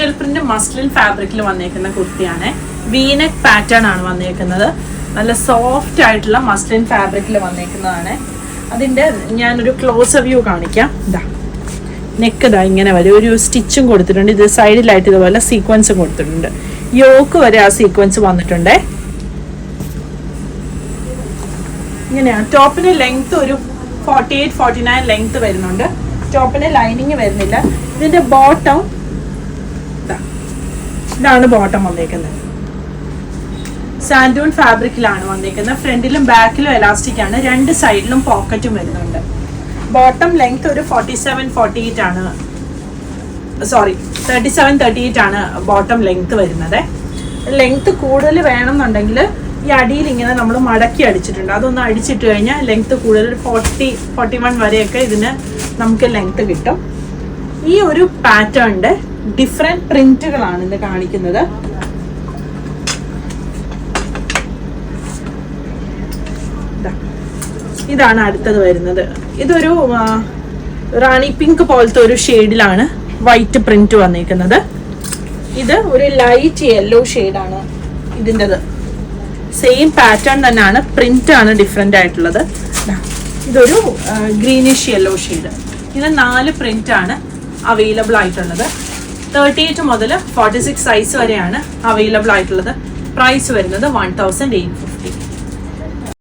Digital print muslin ഫാബ്രിക്കിൽ വന്നേക്കുന്ന കുർത്തിയാണ്. വീനെക്ക് പാറ്റേൺ ആണ് വന്നേക്കുന്നത്. നല്ല സോഫ്റ്റ് ആയിട്ടുള്ള മസ്ലിൻ ഫാബ്രിക്കിൽ വന്നേക്കുന്നതാണ്. അതിൻ്റെ ഞാനൊരു ക്ലോസ് വ്യൂ കാണിക്കാം. ഇതാ നെക്ക് ഇതാ ഇങ്ങനെ വരും. ഒരു സ്റ്റിച്ചും കൊടുത്തിട്ടുണ്ട്. ഇത് സൈഡിലായിട്ട് ഇതുപോലെ സീക്വൻസും കൊടുത്തിട്ടുണ്ട്. യോക്ക് വരെ ആ സീക്വൻസ് വന്നിട്ടുണ്ട്. ഇങ്ങനെയാണ്. ടോപ്പിന് ലെങ്ത് ഒരു 48-49 ലെങ്ത് വരുന്നുണ്ട്. ടോപ്പിന് ലൈനിങ് വരുന്നില്ല. ഇതിന്റെ ബോട്ടം ഇതാണ് ബോട്ടം വന്നേക്കുന്നത്. സാൻഡൂൺ ഫാബ്രിക്കിലാണ് വന്നേക്കുന്നത്. ഫ്രണ്ടിലും ബാക്കിലും എലാസ്റ്റിക് ആണ്. രണ്ട് സൈഡിലും പോക്കറ്റും വരുന്നുണ്ട്. ബോട്ടം ലെങ്ത് ഒരു 47-48 ആണ്. 37-38 ആണ് ബോട്ടം ലെങ്ത് വരുന്നത്. ലെങ്ത് കൂടുതൽ വേണമെന്നുണ്ടെങ്കിൽ ഈ അടിയിൽ ഇങ്ങനെ നമ്മൾ മടക്കി അടിച്ചിട്ടുണ്ട്. അതൊന്ന് അടിച്ചിട്ട് കഴിഞ്ഞാൽ ലെങ്ത് കൂടുതൽ 40-41 വരെയൊക്കെ ഇതിന് നമുക്ക് ലെങ്ത് കിട്ടും. ഈ ഒരു പാറ്റേണിന്റെ ഡിഫറെന്റ് പ്രിന്റുകളാണ് ഇന്ന് കാണിക്കുന്നത്. ഇതാണ് അടുത്തത് വരുന്നത്. ഇതൊരു റാണി പിങ്ക് പോലത്തെ ഒരു ഷെയ്ഡിലാണ് വൈറ്റ് പ്രിന്റ് വന്നിരിക്കുന്നത്. ഇത് ഒരു ലൈറ്റ് യെല്ലോ ഷെയ്ഡാണ് ഇതിൻ്റെത്. സെയിം പാറ്റേൺ തന്നെയാണ്, പ്രിന്റ് ആണ് ഡിഫറെൻ്റ് ആയിട്ടുള്ളത്. ഇതൊരു ഗ്രീനിഷ് യെല്ലോ ഷെയ്ഡ്. ഇത് 4 പ്രിന്റ് ആണ് അവൈലബിൾ ആയിട്ടുള്ളത്. 38 മുതൽ 46 സൈസ് വരെയാണ് അവൈലബിൾ ആയിട്ടുള്ളത്. പ്രൈസ് വരുന്നത് 1850.